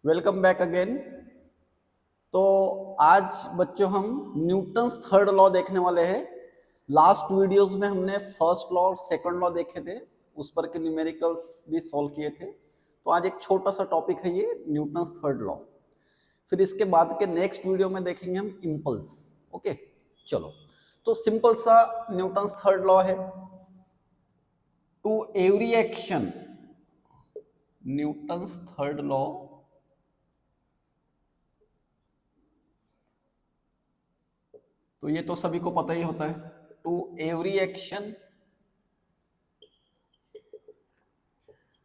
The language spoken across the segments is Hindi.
Welcome back again. तो आज बच्चों हम न्यूटन्स थर्ड लॉ देखने वाले हैं। लास्ट वीडियोस में हमने फर्स्ट लॉ और सेकंड लॉ देखे थे, उस पर के न्यूमेरिकल्स भी सॉल्व किए थे। तो आज एक छोटा सा टॉपिक है ये न्यूटन्स थर्ड लॉ। फिर इसके बाद के नेक्स्ट वीडियो में देखेंगे हम इम्पल्स। ओके, चलो। तो सिंपल सा न्यूटन्स थर्ड लॉ है, to every action, Newton's third law तो ये तो सभी को पता ही होता है। To every action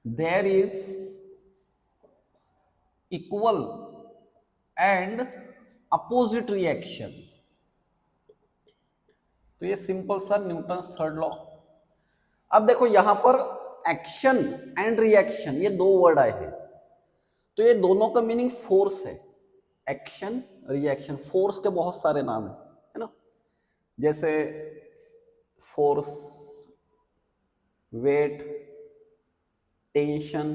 there is equal and opposite reaction. तो ये सिंपल सा न्यूटन्स थर्ड लॉ। अब देखो यहां पर एक्शन एंड रिएक्शन ये दो वर्ड आए हैं, तो ये दोनों का मीनिंग फोर्स है। एक्शन रिएक्शन, फोर्स के बहुत सारे नाम है ना, जैसे force, weight, tension,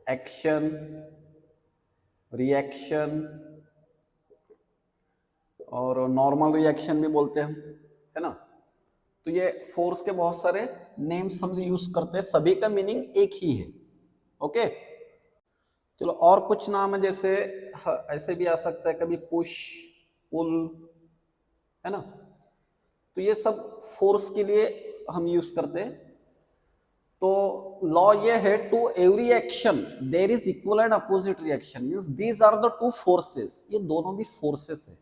action, reaction और नॉर्मल रिएक्शन भी बोलते हैं, है ना। तो ये फोर्स के बहुत सारे नेम्स हम यूज करते हैं, सभी का मीनिंग एक ही है। ओके, चलो और कुछ नाम है, जैसे ऐसे भी आ सकता है कभी पुश, पुल, है ना। तो ये सब फोर्स के लिए हम यूज करते हैं। तो लॉ ये है, to every action there is equal and opposite reaction, means these are the two forces. ये दोनों भी फोर्सेस है।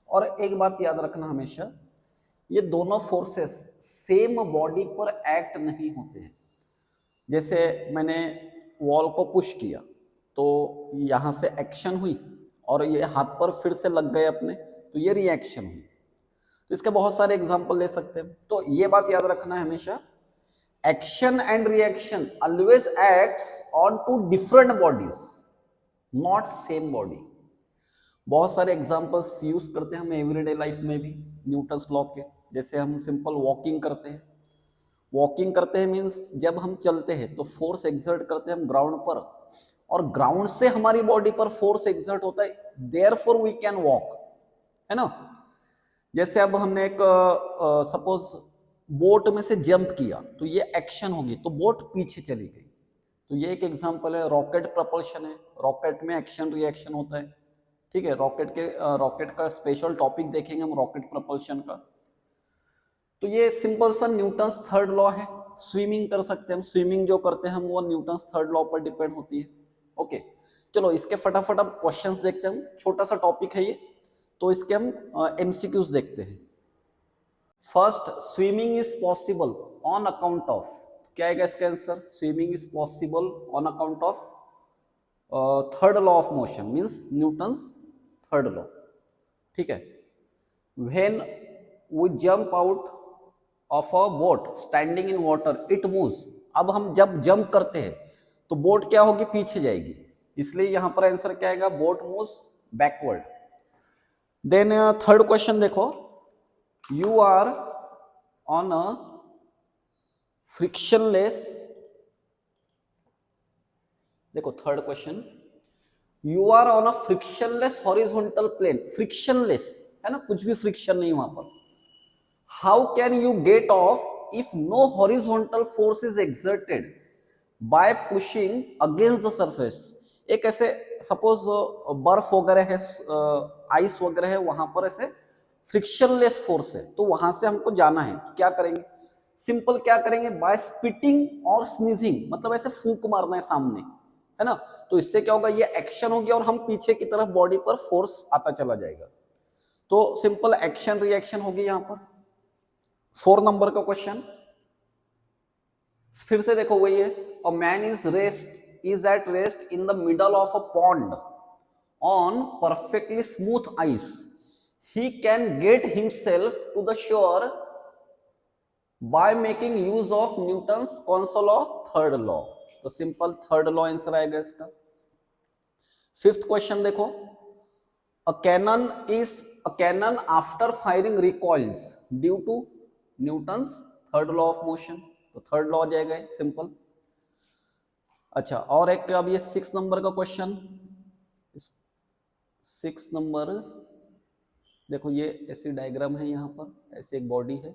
और एक बात याद रखना हमेशा, ये दोनों फोर्सेस सेम बॉडी पर एक्ट नहीं होते हैं। जैसे मैंने वॉल को पुश किया तो यहां से एक्शन हुई और ये हाथ पर फिर से लग गए अपने, तो ये रिएक्शन हुई। तो इसके बहुत सारे एग्जांपल ले सकते हैं। तो ये बात याद रखना है हमेशा, action and reaction always acts on two different bodies, not same body. बहुत सारे एग्जांपल्स यूज करते हैं हम एवरीडे लाइफ में भी न्यूटन्स लॉ के। जैसे हम सिंपल वॉकिंग करते हैं, वॉकिंग करते हैं मीन्स जब हम चलते हैं तो फोर्स एक्सर्ट करते हैं हम ग्राउंड पर, और ग्राउंड से हमारी बॉडी पर फोर्स एक्सर्ट होता है, देयरफॉर वी कैन वॉक, है ना। जैसे अब हमने एक सपोज बोट में से जंप किया तो ये एक्शन होगी, तो बोट पीछे चली गई। तो ये एक एग्जांपल है। रॉकेट प्रपल्शन है, रॉकेट में एक्शन रिएक्शन होता है, ठीक है। रॉकेट का स्पेशल टॉपिक देखेंगे हम, रॉकेट प्रपल्शन का। तो ये सिंपल सा न्यूटन्स थर्ड लॉ है। स्विमिंग कर सकते हैं हम, स्विमिंग जो करते हैं हम वो न्यूटन्स थर्ड लॉ पर डिपेंड होती है। ओके, चलो इसके फटाफट अब क्वेश्चंस देखते हैं। छोटा सा टॉपिक है ये, तो इसके हम एमसीक्यूज देखते हैं। First, swimming is possible on account of, क्या है इसका answer? Swimming is possible on account of third law of motion, means Newton's third law, ठीक है। When we jump out of a boat standing in water it moves. अब हम जब जंप करते हैं तो बोट क्या होगी? पीछे जाएगी, इसलिए यहां पर आंसर क्या आएगा? Boat moves backward. Then third question देखो, you are on a frictionless, देखो third question, you are on a frictionless horizontal plane, frictionless है ना, कुछ भी फ्रिक्शन नहीं वहां पर। How can you get off if no horizontal force is exerted by pushing against the surface? एक ऐसे सपोज बर्फ वगैरह है, आइस वगैरह है, वहां पर ऐसे फ्रिक्शनलेस फोर्स है, तो वहां से हमको जाना है, तो क्या करेंगे? सिंपल क्या करेंगे? बाय स्पिटिंग और स्नीजिंग, मतलब ऐसे फूंक मारना है सामने, है ना। तो इससे क्या होगा? ये एक्शन होगी और हम पीछे की तरफ बॉडी पर फोर्स आता चला जाएगा। तो सिंपल एक्शन रिएक्शन होगी यहां पर। 4 नंबर का क्वेश्चन फिर से देखो वही है, a man is at rest in the middle of a pond on perfectly smooth ice, he can get himself to the shore by making use of Newton's कौन सा लॉ? Third law. तो सिंपल थर्ड लॉ आंसर आएगा इसका। फिफ्थ क्वेश्चन देखो, a cannon after firing recoils due to Newton's third law of motion, तो थर्ड लॉ आ जाएगा सिंपल। अच्छा, और एक अब ये 6 नंबर का क्वेश्चन, 6 नंबर देखो, ये ऐसी डायग्राम है, यहाँ पर ऐसी एक बॉडी है,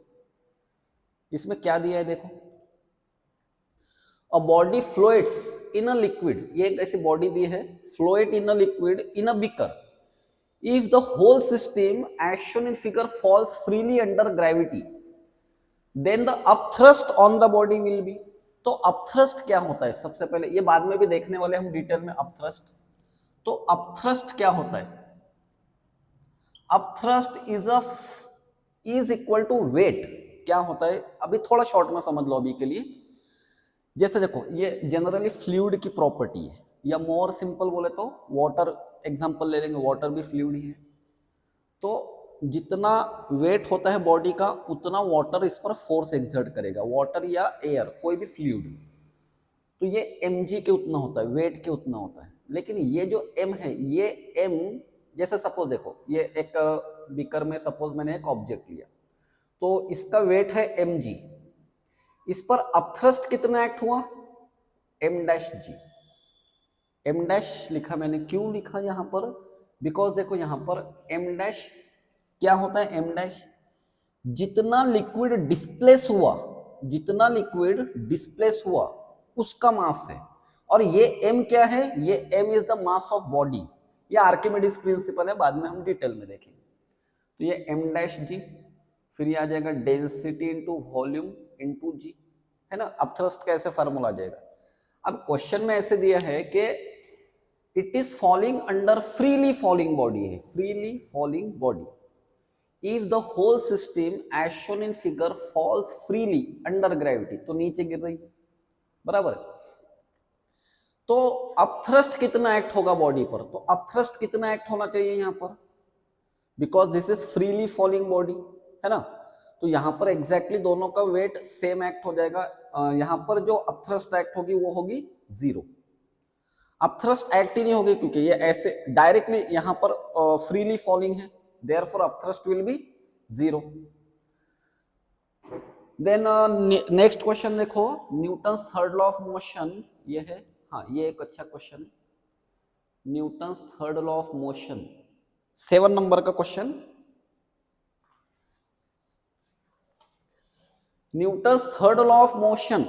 इसमें क्या दिया है देखो, a body floats in a liquid, ये एक ऐसी बॉडी दी है, float in a liquid in a beaker, if the whole system as shown in figure falls freely under gravity, then the upthrust on the body will be। तो अपथ्रस्ट क्या होता है, सबसे पहले ये बाद में भी देखने वाले हम डिटेल में अपथ्रस्ट। तो अपथ्रस्ट क्या होता है, upthrust is equal to weight. क्या होता है अभी थोड़ा शॉर्ट में समझ लो अभी के लिए। जैसे देखो, ये जनरली फ्लूइड की प्रॉपर्टी है, या मोर सिंपल बोले तो वाटर एग्जांपल ले लेंगे, वाटर भी फ्लूइड ही है। तो जितना वेट होता है बॉडी का, उतना वाटर इस पर फोर्स एक्सर्ट करेगा, वाटर या एयर कोई भी फ्लूइड। तो ये mg के उतना होता है, वेट के उतना होता है। लेकिन ये जो m है, ये m, जैसे सपोज देखो, ये एक बीकर में सपोज मैंने एक ऑब्जेक्ट लिया, तो इसका वेट है mg, इस पर अपथ्रस्ट कितना एक्ट हुआ, m-g। m डैश लिखा मैंने, क्यों लिखा यहाँ पर, बिकॉज देखो यहाँ पर m डैश क्या होता है, m डैश जितना लिक्विड डिस्प्लेस हुआ, जितना लिक्विड डिस्प्लेस हुआ उसका मास है। और ये m क्या है, ये m is the mass of body. ये आर्किमिडीज प्रिंसिपल है, बाद में हम डिटेल में देखेंगे। तो ये m डैश g, फिर ये आ जाएगा density into volume into g, है ना। अपथ्रस्ट का ऐसे फार्मूला आ जाएगा। अब क्वेश्चन में ऐसे दिया है कि it is falling under freely falling body है, freely falling body. If the whole system as shown in figure falls freely under gravity, तो नीचे गिर रही, बराबर। तो अपथ्रस्ट कितना एक्ट होगा बॉडी पर, तो अपथ्रस्ट कितना एक्ट होना चाहिए यहाँ पर, because this is freely falling body, है ना। तो यहाँ पर एग्जैक्टली दोनों का वेट सेम एक्ट हो जाएगा। यहाँ पर जो अपथ्रस्ट एक्ट होगी वो होगी 0। अपथ्रस्ट एक्ट ही नहीं होगी क्योंकि ये ऐसे डायरेक्टली यहाँ पर फ्रीली फॉलिंग है, therefore upthrust will be 0। Then next question देखो, Newton's third law of motion, ये है, हाँ ये एक अच्छा क्वेश्चन है, Newton's third law of motion, 7 number का question. Newton's third law of motion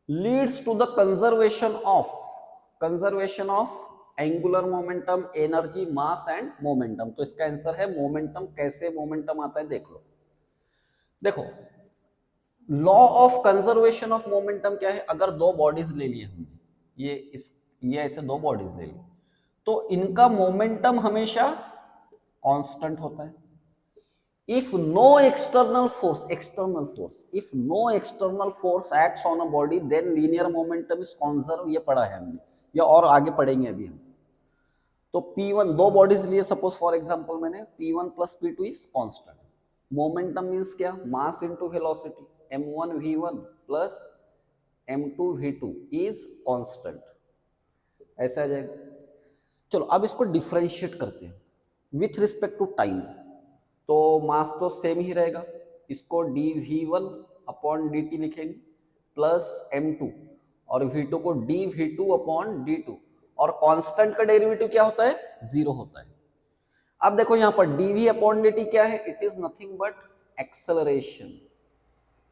leads to the conservation of angular momentum, energy, mass and momentum. तो इसका आंसर है मोमेंटम। कैसे मोमेंटम आता है देख लो। देखो, law of conservation of momentum क्या है, अगर दो बॉडीज ले लिए हमने, ये ऐसे दो बॉडीज ले ली, तो इनका मोमेंटम हमेशा कांस्टेंट होता है। if no external force if no external force acts on a body, then linear momentum is conserved। ये पढ़ा है हमने, या और आगे पढ़ेंगे अभी हम। तो P1, दो बॉडीज लिए सपोज फॉर एग्जांपल मैंने, P1 plus P2 is constant. Momentum means क्या, mass into velocity, m1 v1 plus m2 v2 is constant, ऐसा आ जाएगा। चलो अब इसको डिफरेंशिएट करते हैं विथ रिस्पेक्ट टू टाइम। तो मास तो सेम ही रहेगा, इसको dv1 अपॉन dt लिखेंगे प्लस m2, और v2 को dv2 अपॉन d2, और कांस्टेंट का डेरिवेटिव क्या होता है, 0 होता है। अब देखो यहाँ पर dv अपॉन dt क्या है, it is nothing but acceleration.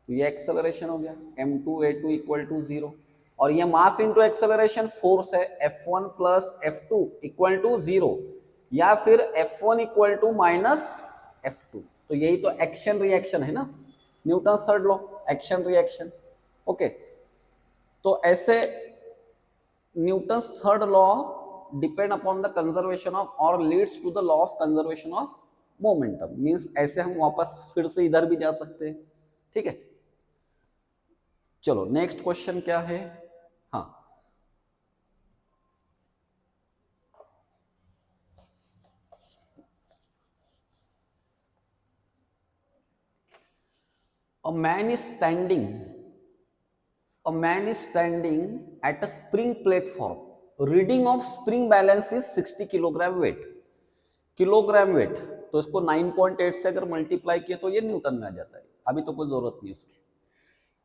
तो ये एक्सेलरेशन हो गया, m2a2 इक्वल टू 0, और ये मास इंटू एक्सेलरेशन फोर्स है, f1 plus f2 equal to 0, या फिर f1 equal to minus F2। तो यही तो एक्शन रिएक्शन है ना, Newton third law, action reaction. Okay, तो ऐसे Newton's third law depend upon the conservation of, और leads to the law of conservation of momentum. Means ऐसे हम वापस फिर से इधर भी जा सकते हैं, ठीक है। चलो नेक्स्ट क्वेश्चन क्या है, हाँ, A man is standing at a spring platform. Reading of spring balance is 60 kilogram weight. Kilogram weight, तो इसको 9.8 से अगर मल्टीप्लाई किया तो ये न्यूटन में आ जाता है। अभी तो कोई जरूरत नहीं उसकी।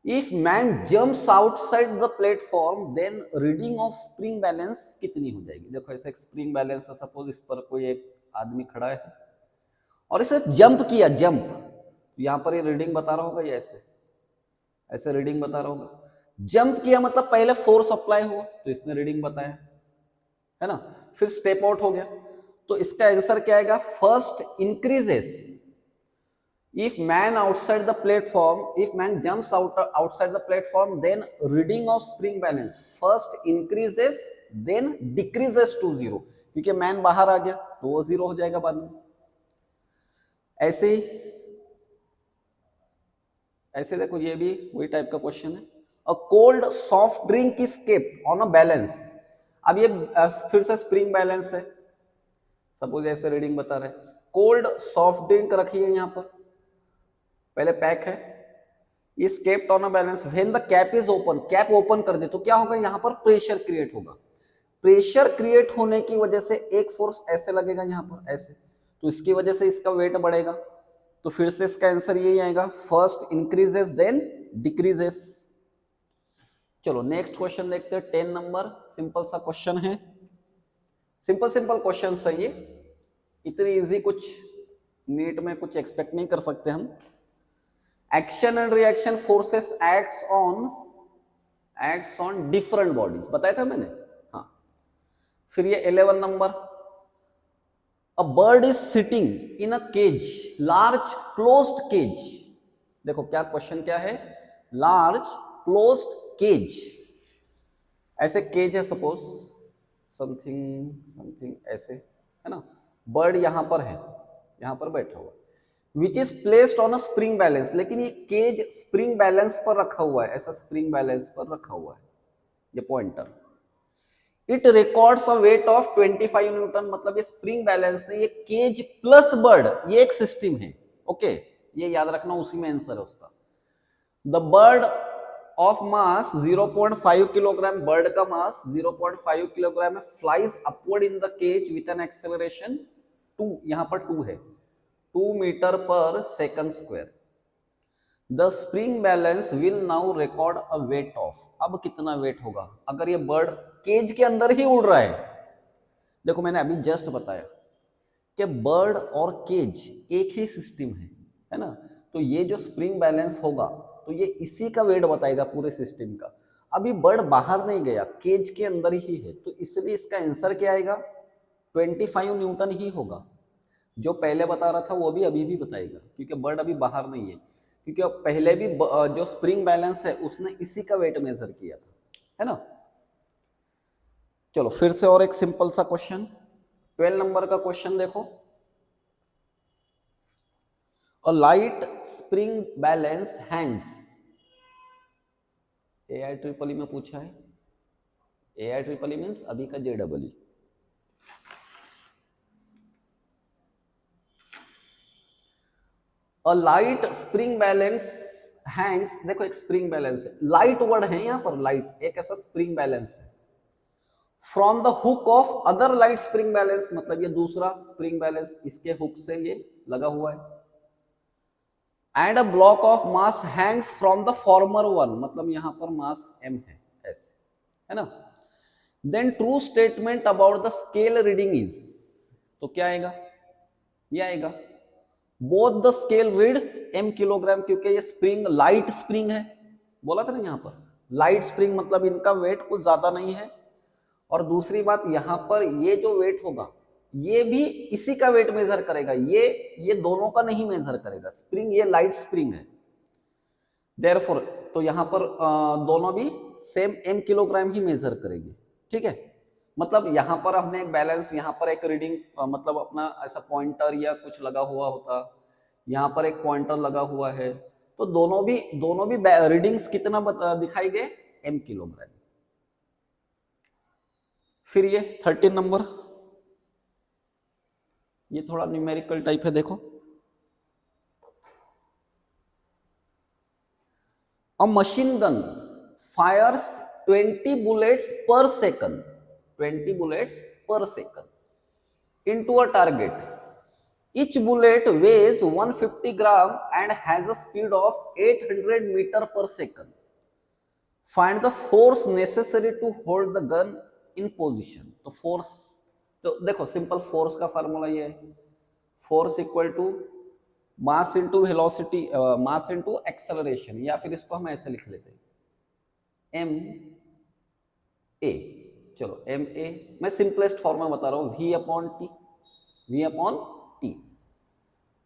If man jumps outside the platform then reading of spring balance कितनी हो जाएगी। देखो ऐसे एक स्प्रिंग बैलेंस है, सपोज इस पर कोई एक आदमी खड़ा है और इसे जंप किया, जंप, तो यहां पर ये रीडिंग बता रहा होगा, ये ऐसे ऐसे रीडिंग बता रहा होगा। जंप किया मतलब पहले फोर्स अप्लाई हुआ तो इसने रीडिंग बताया, है ना। फिर स्टेप आउट हो गया, तो इसका आंसर क्या आएगा, first increases. If man outside the platform, if man jumps outside the platform, then reading of spring balance first increases, then decreases to 0, क्योंकि मैन बाहर आ गया तो वो 0 हो जाएगा बाद में। ऐसे ही ऐसे देखो, ये भी वही टाइप का क्वेश्चन है। A cold soft drink is kept on a balance. अब ये फिर से स्प्रिंग बैलेंस है, सपोज ऐसे रीडिंग बता रहे, कोल्ड सॉफ्ट ड्रिंक रखी है यहां पर, पहले पैक है, is kept on a balance, when the cap is open, cap open कर दे तो क्या होगा, यहां पर प्रेशर क्रिएट होगा। प्रेशर क्रिएट होने की वजह से एक फोर्स ऐसे लगेगा यहां पर ऐसे, तो इसकी वजह से इसका वेट बढ़ेगा, तो फिर से इसका आंसर यही आएगा, फर्स्ट इंक्रीजेस देन डिक्रीजेस। चलो नेक्स्ट क्वेश्चन देखते हैं, 10 नंबर, सिंपल सा क्वेश्चन है, सिंपल सिंपल क्वेश्चन है ये, इतनी इजी कुछ नीट में कुछ एक्सपेक्ट नहीं कर सकते हम। Action and reaction forces acts on different bodies, बताया था मैंने, हाँ। फिर ये 11 number, a bird is sitting in a cage, large closed cage. देखो क्या क्वेश्चन क्या है, लार्ज क्लोज्ड केज, ऐसे केज है सपोज, समथिंग समथिंग ऐसे, है ना, बर्ड यहां पर है, यहां पर बैठा हुआ, which is placed on a spring balance, लेकिन ये केज स्प्रिंग बैलेंस पर रखा हुआ है, ऐसा स्प्रिंग बैलेंस पर रखा हुआ है ये pointer. It records a weight of 25 Newton, मतलब ये स्प्रिंग बैलेंस नहीं, ये केज प्लस बर्ड, ये एक सिस्टम है, ओके, ये याद रखना, उसी में आंसर है उसका। The bird of mass 0.5 kilogram, bird का मास 0.5 किलोग्राम है, flies upward in the cage with an acceleration 2, यहां पर 2 है, 2 metre per second square. The spring balance will now record a weight of, अब कितना वेट होगा अगर ये बर्ड केज के अंदर ही उड़ रहा है। देखो मैंने अभी जस्ट बताया कि बर्ड और केज एक ही सिस्टम है ना, तो ये जो स्प्रिंग बैलेंस होगा तो ये इसी का वेट बताएगा पूरे सिस्टम का। अभी बर्ड बाहर नहीं गया, केज के अंदर ही है, तो इसलिए इसका आंसर क्या आएगा, 25 न्यूटन ही होगा। जो पहले बता रहा था वो भी अभी भी बताएगा, क्योंकि बर्ड अभी बाहर नहीं है, क्योंकि पहले भी जो स्प्रिंग बैलेंस है उसने इसी का वेट मेजर किया था, है ना। चलो फिर से और एक सिंपल सा क्वेश्चन, 12 नंबर का क्वेश्चन देखो, a light spring balance hangs, AIEEE में पूछा है, AIEEE मींस अभी का JEE। A light spring balance hangs, देखो एक स्प्रिंग बैलेंस है, लाइट वर्ड है यहां पर, लाइट एक ऐसा स्प्रिंग बैलेंस है, from the hook of other light spring balance, मतलब ये दूसरा स्प्रिंग बैलेंस इसके हुक से ये लगा हुआ है, and a block of mass hangs from the former one, मतलब यहां पर मास m है ऐसे, है ना। Then true statement about the scale reading is, तो क्या आएगा, ये आएगा, both the scale read m kilogram, क्योंकि ये स्प्रिंग लाइट स्प्रिंग है, बोला था ना यहाँ पर लाइट स्प्रिंग, मतलब इनका वेट कुछ ज्यादा नहीं है। और दूसरी बात यहां पर ये जो वेट होगा ये भी इसी का वेट मेजर करेगा, ये दोनों का नहीं मेजर करेगा, स्प्रिंग ये लाइट स्प्रिंग है, देयरफॉर तो यहां पर दोनों भी सेम m किलोग्राम ही मेजर करेगी, ठीक है। मतलब यहां पर हमने एक बैलेंस, यहां पर एक रीडिंग, मतलब अपना ऐसा पॉइंटर या कुछ लगा हुआ होता, यहां पर एक पॉइंटर लगा हुआ है, तो दोनों भी रीडिंग्स कितना दिखाई m किलोग्राम। फिर ये 13 नंबर, ये थोड़ा न्यूमेरिकल टाइप है, देखो, a machine gun fires 20 bullets per second, 20 bullets per second into a target, Each bullet weighs 150 gram and has a speed of 800 meter per second. Find the force necessary to hold the gun in position. तो फोर्स, तो देखो सिंपल फोर्स का फार्मूला ये है, force equal to mass into velocity, mass into acceleration, या फिर इसको हम ऐसे लिख लेते हैं एम ए। चलो एम ए, मैं सिंपलेस्ट फॉर्म में बता रहा हूं, v upon t, v upon t.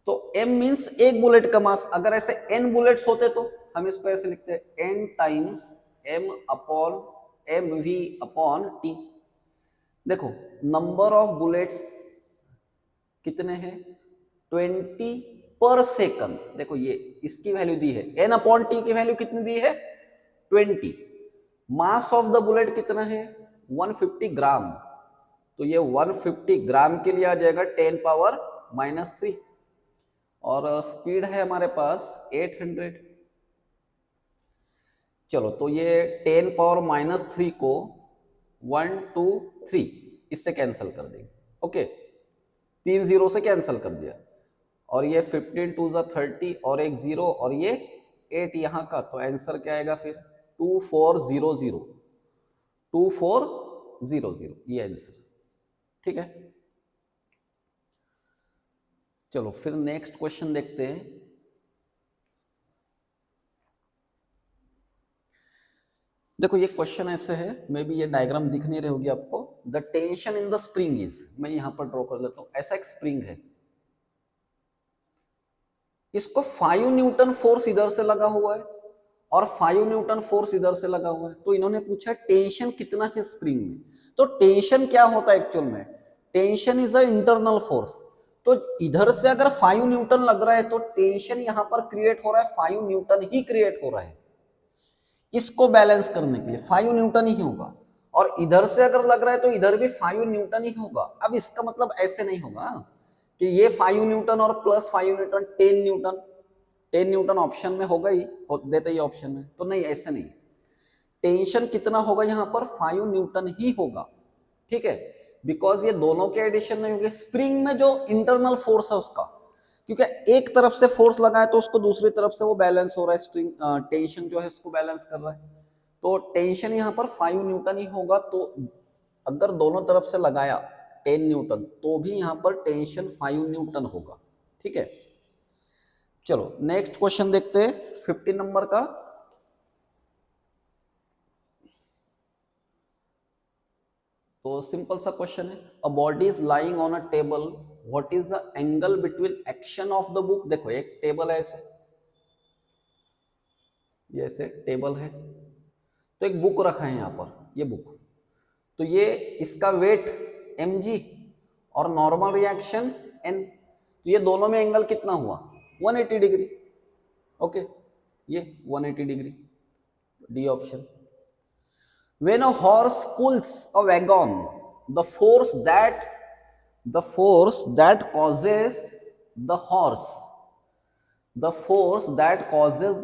तो m मीन्स एक बुलेट का मास, अगर ऐसे n बुलेट्स होते तो हम इसको ऐसे लिखते हैं n times m upon m v upon t. देखो नंबर ऑफ बुलेट्स कितने हैं, 20 पर सेकंड। देखो ये इसकी वैल्यू दी है, n अपॉन टी की वैल्यू कितनी दी है, 20। मास ऑफ द बुलेट कितना है, 150 ग्राम। तो ये 150 ग्राम के लिए आ जाएगा 10 पावर -3, और स्पीड है हमारे पास 800। चलो तो ये 10 पावर -3 को 1 2 3 इससे कैंसिल कर देंगे। ओके, 3 0 से कैंसिल कर दिया, और ये 15 2 30 और एक 0 और ये 8 यहाँ का, तो आंसर क्या आएगा फिर 2400, 2400 ये आंसर। ठीक है, चलो फिर नेक्स्ट क्वेश्चन देखते हैं। देखो ये क्वेश्चन ऐसे है, मे बी ये डायग्राम दिख नहीं रही होगी आपको। The tension in the spring is, मैं यहां पर ड्रॉ कर लेता हूं, ऐसा एक स्प्रिंग है, इसको 5 न्यूटन फोर्स इधर से लगा हुआ है और 5 न्यूटन फोर्स इधर से लगा हुआ है। तो इन्होंने पूछा टेंशन कितना है स्प्रिंग में। तो टेंशन क्या होता है एक्चुअल में, tension is a internal force. तो इधर से अगर 5 न्यूटन लग रहा है तो टेंशन यहां पर क्रिएट हो रहा है, 5 न्यूटन ही क्रिएट हो रहा है। इसको बैलेंस करने के लिए 5 न्यूटन ही होगा, और इधर से अगर लग रहा है तो इधर भी 5 न्यूटन ही होगा। अब इसका मतलब ऐसे नहीं होगा कि ये 5 न्यूटन और plus 5 Newton 10 Newton, 10 Newton option में होगा ही, देते ही ऑप्शन में, तो नहीं ऐसे नहीं। टेंशन कितना होगा यहाँ पर, 5 न्यूटन ही होगा। ठीक है, बिकॉज ये दोनों के एडिशन नहीं होंगे। स्प्रिंग में जो इंटरनल फोर्स है उसका, क्योंकि एक तरफ से फोर्स लगा है तो उसको दूसरी तरफ से वो बैलेंस हो रहा है, स्ट्रिंग टेंशन जो है उसको बैलेंस कर रहा है। तो टेंशन यहाँ पर 5 न्यूटन ही होगा। तो अगर दोनों तरफ से लगाया 10 न्यूटन तो भी यहाँ पर टेंशन 5 न्यूटन होगा। ठीक है, चलो नेक्स्ट क्वेश्चन देखते हैं 15 नंबर का। तो सिंपल सा क्वेश्चन है, a body is lying on a table, what is the angle between action of the book. देखो एक टेबल है ऐसे, ये ऐसे टेबल है, तो एक बुक रखा है यहाँ पर, ये बुक, तो ये इसका वेट mg और नॉर्मल रिएक्शन n, तो ये दोनों में एंगल कितना हुआ, 180 डिग्री। ओके, ये 180 degree, D option. When a horse pulls a wagon, the force that causes the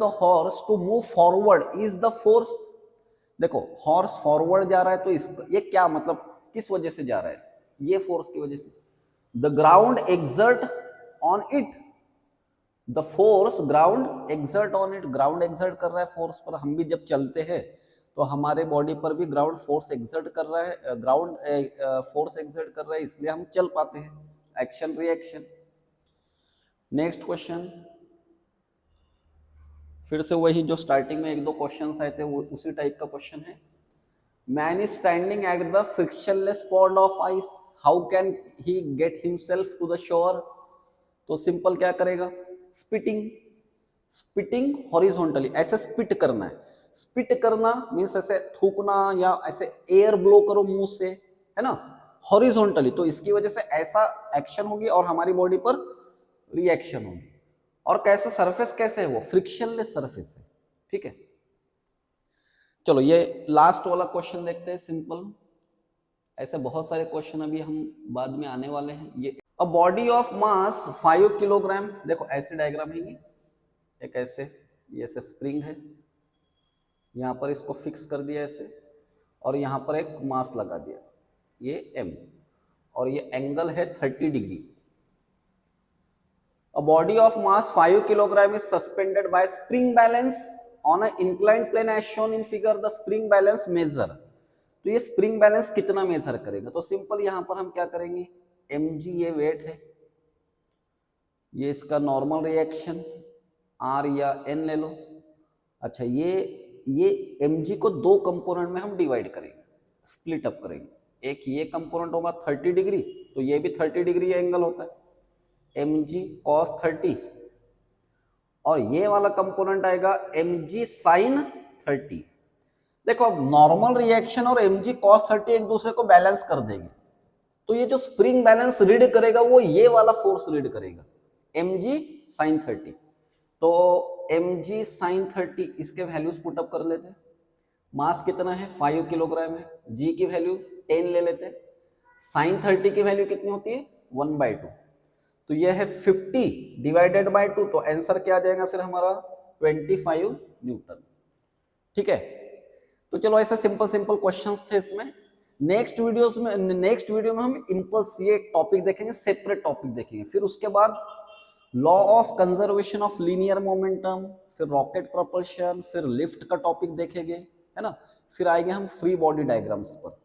horse, to move forward is the force। देखो हॉर्स फॉरवर्ड जा रहा है तो इसका ये क्या मतलब, किस वजह से जा रहा है, ये फोर्स की वजह से। The ground exert on it, the force ground exert on it, ground exert कर रहा है फोर्स पर। हम भी जब चलते हैं तो हमारे बॉडी पर भी ग्राउंड फोर्स एक्सर्ट कर रहा है, ग्राउंड फोर्स एक्सर्ट कर रहा है, इसलिए हम चल पाते हैं, एक्शन रिएक्शन। नेक्स्ट क्वेश्चन, फिर से वही जो स्टार्टिंग में एक दो क्वेश्चंस आए थे वो उसी टाइप का क्वेश्चन है। Man is standing at the frictionless pond of ice, how can he get himself to the shore. तो सिंपल क्या करेगा, स्पिटिंग, स्पिटिंग हॉरिजॉन्टली, ऐसे स्पिट करना है। स्पिट करना मीन्स ऐसे थूकना या ऐसे एयर ब्लो करो मुंह से, है ना, हॉरिजॉन्टली। तो इसकी वजह से ऐसा एक्शन होगी और हमारी बॉडी पर रिएक्शन होगी। और कैसे सरफेस कैसे है वो, फ्रिक्शनलेस सरफेस है। ठीक है, चलो ये लास्ट वाला क्वेश्चन देखते हैं, सिंपल। ऐसे बहुत सारे क्वेश्चन अभी हम बाद में आने वाले हैं। ये a body of mass 5 kilogram, देखो ऐसे डायग्राम है ये, एक ऐसे, ये ऐसे स्प्रिंग है, यहाँ पर इसको फिक्स कर दिया ऐसे, और यहाँ पर एक मास लगा दिया, ये m, और ये एंगल है 30 degree. A body of mass 5 kilogram is suspended by spring balance on an inclined plane as shown in figure. The spring balance measure. तो ये स्प्रिंग बैलेंस कितना मेजर करेगा? तो सिंपल यहां पर हम क्या करेंगे, mg ये वेट है, ये इसका नॉर्मल रिएक्शन r या n ले लो। अच्छा ये mg को दो कंपोनेंट में हम डिवाइड करेंगे, स्प्लिट अप करेंगे। एक ये कंपोनेंट होगा 30 डिग्री, तो ये भी 30 डिग्री एंगल होता है mg cos 30, और ये वाला कंपोनेंट आएगा mg sin 30। देखो अब नॉर्मल रिएक्शन और mg cos 30 एक दूसरे को बैलेंस कर देंगे, तो ये जो स्प्रिंग बैलेंस रीड करेगा वो ये वाला फोर्स रीड करेगा mg sin 30। तो mg sin 30 इसके वैल्यूज पुट अप कर लेते हैं। मास कितना है 5 किलोग्राम है, g की वैल्यू 10 ले लेते हैं, sin 30 की वैल्यू कितनी होती है 1/2, तो ये है 50 डिवाइडेड बाय 2, तो आंसर क्या आ जाएगा फिर हमारा 25 न्यूटन। ठीक है, तो चलो ऐसे सिंपल सिंपल क्वेश्चंस थे इसमें। नेक्स्ट वीडियो में हम इंपल्स ये टॉपिक देखेंगे, सेपरेट टॉपिक देखेंगे। फिर उसके बाद law of conservation of linear momentum, फिर रॉकेट प्रोपल्शन, फिर लिफ्ट का टॉपिक देखेंगे, है ना। फिर आएंगे हम फ्री बॉडी डायग्राम्स पर।